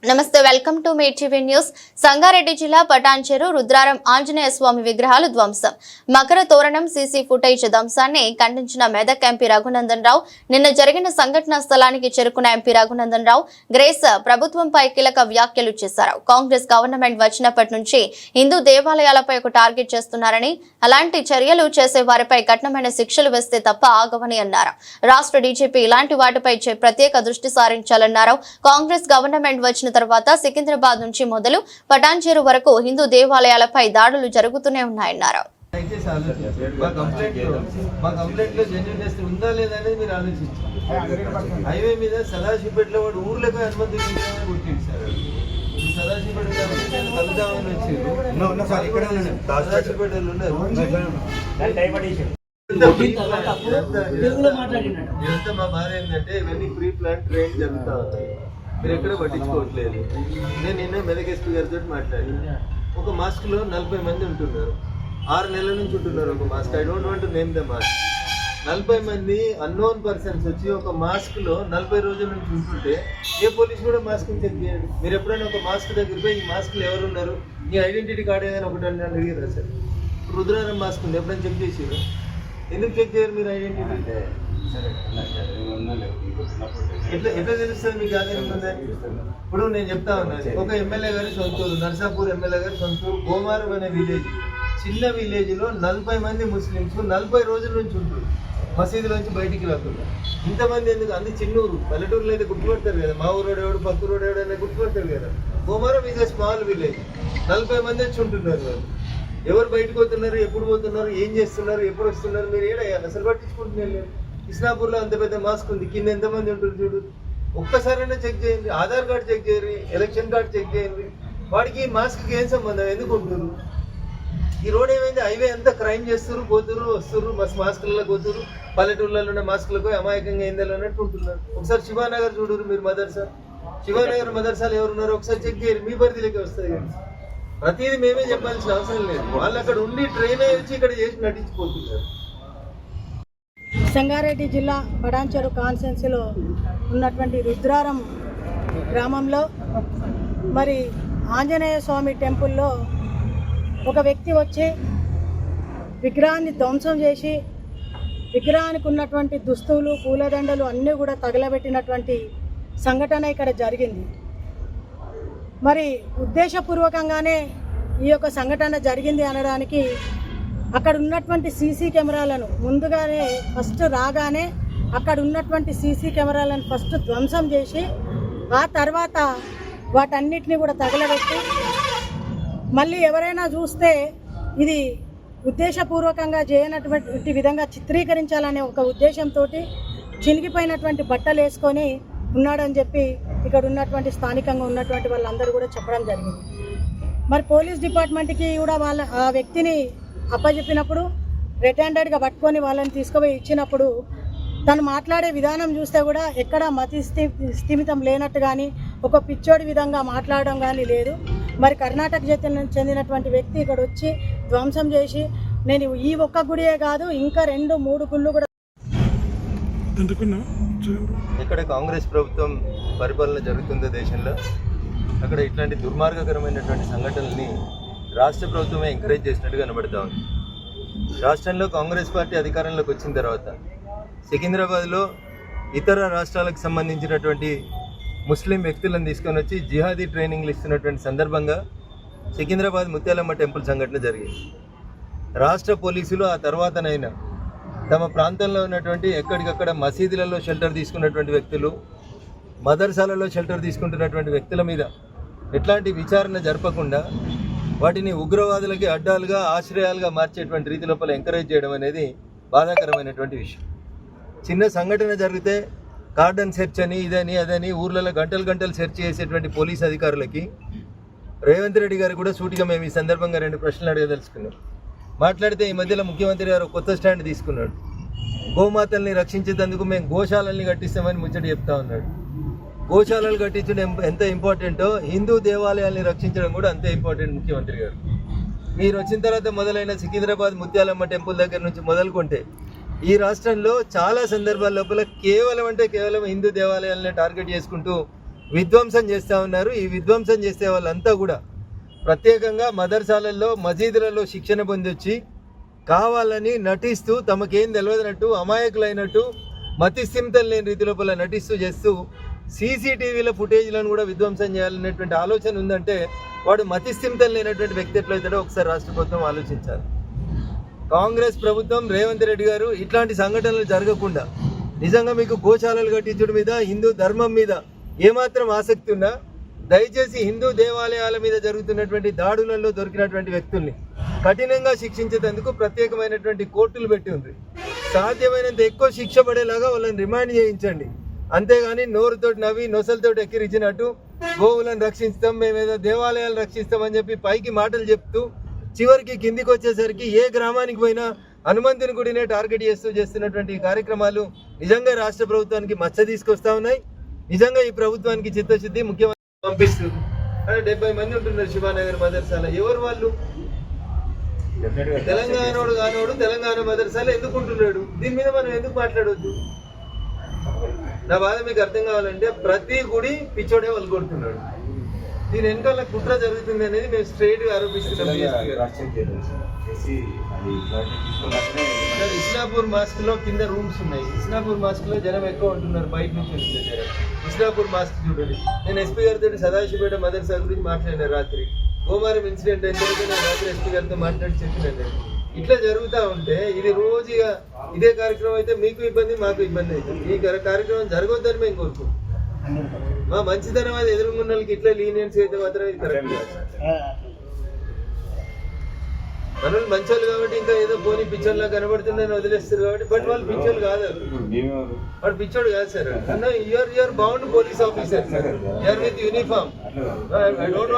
నమస్తే welcome to మీ TV news. Sangareddy జిల్లా పటాన్చెరు రుద్రారం ఆంజనేయ స్వామి విగ్రహాలు ధ్వంసం. మకర తోరణం సీసీ ఫుటేజ్ ధ్వంసాన్ని ఖండించిన మెదక్ ఎంపీ రఘునందన్ రావు నిన్న జరిగిన సంఘటనా స్థలానికి చేరుకున్న ఎంపీ రఘునందన్ రావు గ్రేస్ ప్రభుత్వంపై కీలక వ్యాఖ్యలు చేశారు. కాంగ్రెస్ గవర్నమెంట్ వచ్చినప్పటి నుంచి హిందూ దేవాలయాలపై ఒక టార్గెట్ చేస్తున్నారని, అలాంటి చర్యలు చేసే వారిపై కఠినమైన శిక్షలు వేస్తే తప్ప ఆగవని అన్నారు. రాష్ట్ర డీజీపీ ఇలాంటి వాటిపై ప్రత్యేక దృష్టి సారించాలన్నారు. కాంగ్రెస్ గవర్నమెంట్ వచ్చిన తర్వాత సికింద్రాబాద్ నుంచి మొదలు పటాన్చెరు వరకు హిందూ దేవాలయాలపై దాడులు జరుగుతూనే ఉన్నాయన్నారు. హైవే మీద సదాశివపేటలో వాడు ఊర్లకు అనుమతి ఇదంతా మా బాధ ఏంటంటే ఇవన్నీ ప్రీ ప్లాన్ ట్రైన్ జరుగుతూ ఉంటాయి. మీరు ఎక్కడ పట్టించుకోవట్లేదు. నేను నిన్న మెదక్ ఎస్పీ గారితో మాట్లాడి ఒక మాస్క్లో 40 మంది ఉంటున్నారు. 6 నెలల నుంచి ఉంటున్నారు ఒక mask. I don't want to name the mask. 40 మంది అన్నోన్ పర్సన్స్ వచ్చి ఒక మాస్క్లో 40 రోజుల నుంచి ఉంటుంటే ఏ పోలీస్ కూడా మాస్క్ చెక్ చేయండి. మీరు ఎప్పుడైనా ఒక మాస్క్ దగ్గర పోయి ఈ మాస్క్లో ఎవరు ఉన్నారు, మీ ఐడెంటిటీ కార్డు ఏదైనా ఒకటి అని అడిగారా సార్? రుద్రారం మాస్క్ ఉంది, ఎప్పుడైనా చెక్ చేసారు? ఎందుకు చెక్ చేయరు మీరు ఐడెంటిటీ? ఎట్లా తెలుస్తుంది మీకు? ఇప్పుడు నేను చెప్తా ఉన్నాను, ఒక ఎమ్మెల్యే గారి సొంతూరు, నర్సాపూర్ ఎమ్మెల్యే గారి సొంతూరు గోమారం అనే విలేజ్, చిన్న విలేజ్ లో 40 మంది ముస్లింస్ 40 రోజుల నుంచి ఉంటారు మసీదులోంచి బయటికి రాకుండా. ఇంతమంది ఎందుకు? అంది చిన్నూరు, పల్లెటూరులో అయితే గుర్తుపడతారు కదా, మా ఊరోడు ఎవడు పక్క ఊరోడు ఎవడు అనేది గుర్తుపడతారు కదా. గోమారం ఇస్ స్మాల్ విలేజ్, 40 మంది వచ్చి ఉంటున్నారు. వాళ్ళు ఎవరు బయటకు పోతున్నారు, ఎప్పుడు పోతున్నారు, ఏం చేస్తున్నారు, ఎప్పుడు వస్తున్నారు, మీరు ఏడయ్యాలి అసలు పట్టించుకుంటున్నారు. ఇస్నాపూర్లో అంత పెద్ద మాస్క్ ఉంది, కింద ఎంతమంది ఉంటుంది చూడు. ఒక్కసారైనా చెక్ చేయండి. ఆధార్ కార్డు చెక్ చేయండి, ఎలక్షన్ కార్డు చెక్ చేయండి. వాడికి మాస్క్కి ఏం సంబంధం? ఎందుకు ఉంటున్నారు? ఈ రోడ్ ఏమైంది? హైవే అంతా క్రైమ్ చేస్తారు, పోతురు వస్తున్నారు, మాస్కులలో పోతురు, పల్లెటూళ్ళలో ఉన్న మాస్కులకు అమాయకంగా ఏందని అన్నట్టు ఉంటున్నారు. ఒకసారి శివానగర్ చూడరు మీరు, మదర్సా శివానగర్ మదర్సాలు ఎవరున్నారు ఒకసారి చెక్ చేయరు, మీ పరిధిలోకి వస్తుంది కానీ ప్రతిదీ మేమే చెప్పాల్సిన అవసరం లేదు. వాళ్ళు అక్కడ ఉండి ట్రైన్ అయ్యి వచ్చి ఇక్కడ చేసి నటించిపోతున్నారు. సంగారెడ్డి జిల్లా పటాన్చెరు కాన్స్టిట్యున్సీలో ఉన్నటువంటి రుద్రారం గ్రామంలో మరి ఆంజనేయ స్వామి టెంపుల్లో ఒక వ్యక్తి వచ్చి విగ్రహాన్ని ధ్వంసం చేసి విగ్రహానికి ఉన్నటువంటి దుస్తులు, పూలదండలు అన్నీ కూడా తగలబెట్టినటువంటి సంఘటన ఇక్కడ జరిగింది. మరి ఉద్దేశపూర్వకంగానే ఈ యొక్క సంఘటన జరిగింది అనడానికి అక్కడ ఉన్నటువంటి సీసీ కెమెరాలను ముందుగానే ఫస్ట్ రాగానే అక్కడ ఉన్నటువంటి సీసీ కెమెరాలను ఫస్ట్ ధ్వంసం చేసి ఆ తర్వాత వాటన్నిటిని కూడా తగలబెట్టి మళ్ళీ ఎవరైనా చూస్తే ఇది ఉద్దేశపూర్వకంగా చేయనటువంటి విధంగా చిత్రీకరించాలనే ఒక ఉద్దేశంతో చినిగిపోయినటువంటి బట్టలు వేసుకొని ఉన్నాడని చెప్పి ఇక్కడ ఉన్నటువంటి స్థానికంగా ఉన్నటువంటి వాళ్ళందరూ కూడా చెప్పడం జరిగింది. మరి పోలీస్ డిపార్ట్మెంట్కి కూడా ఆ వ్యక్తిని అప్పచెప్పినప్పుడు రెడ్ హ్యాండెడ్గా పట్టుకొని వాళ్ళని తీసుకుపోయి ఇచ్చినప్పుడు తను మాట్లాడే విధానం చూస్తే కూడా ఎక్కడ మతి స్థిమితం లేనట్టు కానీ ఒక పిచ్చోడి విధంగా మాట్లాడడం కానీ లేదు. మరి కర్ణాటక చెందినటువంటి వ్యక్తి ఇక్కడ వచ్చి ధ్వంసం చేసి నేను ఈ ఒక్క గుడియే కాదు ఇంకా 2-3 గుళ్ళు కూడా. ఎక్కడ కాంగ్రెస్ ప్రభుత్వం పరిపాలన జరుగుతుందో దేశంలో అక్కడ ఇట్లాంటి దుర్మార్గకరమైనటువంటి సంఘటనల్ని రాష్ట్ర ప్రభుత్వమే ఎంకరేజ్ చేసినట్టు కనబడతా ఉంది. రాష్ట్రంలో కాంగ్రెస్ పార్టీ అధికారంలోకి వచ్చిన తర్వాత సికింద్రాబాద్లో ఇతర రాష్ట్రాలకు సంబంధించినటువంటి ముస్లిం వ్యక్తులను తీసుకొని వచ్చి జిహాదీ ట్రైనింగ్లు ఇస్తున్నటువంటి సందర్భంగా సికింద్రాబాద్ ముత్యాలమ్మ టెంపుల్ సంఘటన జరిగింది. రాష్ట్ర పోలీసులు ఆ తర్వాతనైనా తమ ప్రాంతంలో ఉన్నటువంటి ఎక్కడికక్కడ మసీదులలో షెల్టర్ తీసుకున్నటువంటి వ్యక్తులు, మదర్సాలలో షెల్టర్ తీసుకుంటున్నటువంటి వ్యక్తుల మీద ఎట్లాంటి విచారణ జరపకుండా వాటిని ఉగ్రవాదులకి అడ్డాలుగా, ఆశ్రయాలుగా మార్చేటువంటి రీతి లోపల ఎంకరేజ్ చేయడం అనేది బాధాకరమైనటువంటి విషయం. చిన్న సంఘటన జరిగితే కార్డన్ సెర్చ్ అని ఇదని అదని ఊర్లలో గంటలు సెర్చ్ చేసేటువంటి పోలీస్ అధికారులకి రేవంత్ రెడ్డి గారు కూడా సూటిగా మేము ఈ సందర్భంగా 2 ప్రశ్నలు అడగదలుచుకున్నాం. మాట్లాడితే ఈ మధ్యలో ముఖ్యమంత్రి గారు కొత్త స్టాండ్ తీసుకున్నాడు. గోమాతల్ని రక్షించేందుకు మేము గోశాలల్ని కట్టిస్తామని ముచ్చట చెప్తా ఉన్నాడు. గోశాలలు కట్టించడం ఎంత ఇంపార్టెంటో హిందూ దేవాలయాల్ని రక్షించడం కూడా అంతే ఇంపార్టెంట్. ముఖ్యమంత్రి గారు మీరు వచ్చిన తర్వాత మొదలైన సికింద్రాబాద్ ముత్యాలమ్మ టెంపుల్ దగ్గర నుంచి మొదలుకుంటే ఈ రాష్ట్రంలో చాలా సందర్భాల లోపల కేవలం హిందూ దేవాలయాలను టార్గెట్ చేసుకుంటూ విధ్వంసం చేస్తూ ఉన్నారు. ఈ విధ్వంసం చేసే వాళ్ళంతా కూడా ప్రత్యేకంగా మదర్సాలలో మసీదులలో శిక్షణ పొందొచ్చి కావాలని నటిస్తూ తమకేం తెలియదన్నట్టు అమాయకులైనట్టు మతిస్థిమితం లేని రీతి లోపల నటిస్తూ చేస్తూ సీసీటీవీల ఫుటేజ్లను కూడా విధ్వంసం చేయాలనేటువంటి ఆలోచన ఉందంటే వాడు మతిస్థిమితం లేనటువంటి వ్యక్తి ఎట్లయితాడో ఒకసారి రాష్ట్ర ప్రభుత్వం ఆలోచించాలి. కాంగ్రెస్ ప్రభుత్వం రేవంత్ రెడ్డి గారు ఇట్లాంటి సంఘటనలు జరగకుండా నిజంగా మీకు గోశాలలు కట్టించడం మీద హిందూ ధర్మం మీద ఏమాత్రం ఆసక్తి ఉన్నా దయచేసి హిందూ దేవాలయాల మీద జరుగుతున్నటువంటి దాడులలో దొరికినటువంటి వ్యక్తుల్ని కఠినంగా శిక్షించేందుకు ప్రత్యేకమైనటువంటి కోర్టులు పెట్టి ఉంది. సాధ్యమైనంత ఎక్కువ శిక్ష పడేలాగా వాళ్ళని రిమాండ్ చేయించండి. అంతేగాని నోరుతోటి నవ్వి నొసలతోటి ఎక్కిరించినట్టు గోవులను రక్షిస్తాం, మేమేదో దేవాలయాలు రక్షిస్తామని చెప్పి పైకి మాటలు చెప్తూ చివరికి కిందికి వచ్చేసరికి ఏ గ్రామానికి పోయినా హనుమంతుని గుడినే టార్గెట్ చేస్తున్నటువంటి కార్యక్రమాలు నిజంగా రాష్ట్ర ప్రభుత్వానికి మచ్చ తీసుకొస్తా ఉన్నాయి. నిజంగా ఈ ప్రభుత్వానికి చిత్తశుద్ధి ముఖ్యమంత్రి పంపిస్తుంది. అంటే 70 మంది ఉంటున్నారు శివానగర్ మదర్సాల. ఎవరు వాళ్ళు? తెలంగాణోడు కానోడు తెలంగాణ మదర్సాల ఎందుకు ఉంటున్నాడు? దీని మీద మనం ఎందుకు మాట్లాడవద్దు? నా బాధ మీకు అర్థం కావాలంటే ప్రతి గుడి పిచ్చోడే వాళ్ళు కొడుతున్నాడు. దీని వెనకాల కుట్ర జరుగుతుంది అనేది మేము స్ట్రైట్ గా ఆరోపిస్తున్నాం. ఇస్లాపూర్ మాస్క్ లో కింద రూమ్స్ ఉన్నాయి. ఇస్లాపూర్ మాస్క్ లో జనం ఎక్కువ ఉంటున్నారు, బయట నుంచి వస్తుంది జనం. ఇస్లాపూర్ మాస్క్ చూడండి. నేను ఎస్పీ గారితో సదాశివపేట మదర్సా గురించి మాట్లాడినా రాత్రి. గోమారం ఇన్సిడెంట్ అయిన తర్వాత నేను రాత్రి ఎస్పీ గారితో మాట్లాడి చెప్పినాను. ఇట్లా జరుగుతూ ఉంటే ఇది రోజుగా ఇదే కార్యక్రమం అయితే మీకు ఇబ్బంది, మాకు ఇబ్బంది అవుతుంది. ఈ కార్యక్రమం జరగొద్దని మేము కోరుకుంటాం. మా మంచితనం అది ఎదురున్న వాళ్ళకి ఇట్లా లీనియన్స్ అయితే మాత్రం ఇది కరెక్ట్ కాదు. మనల్ని మంచోళ్ళు కాబట్టి ఇంకా ఏదో పోనీ పిచ్చోళ్ళ కనబడుతుందని వదిలేస్తారు కాబట్టి, బట్ వాళ్ళు పిచ్చోళ్ళు కాదు. వాడు పిచ్చోడు కాదు sir. You're bound police officer, you're with uniform. I don't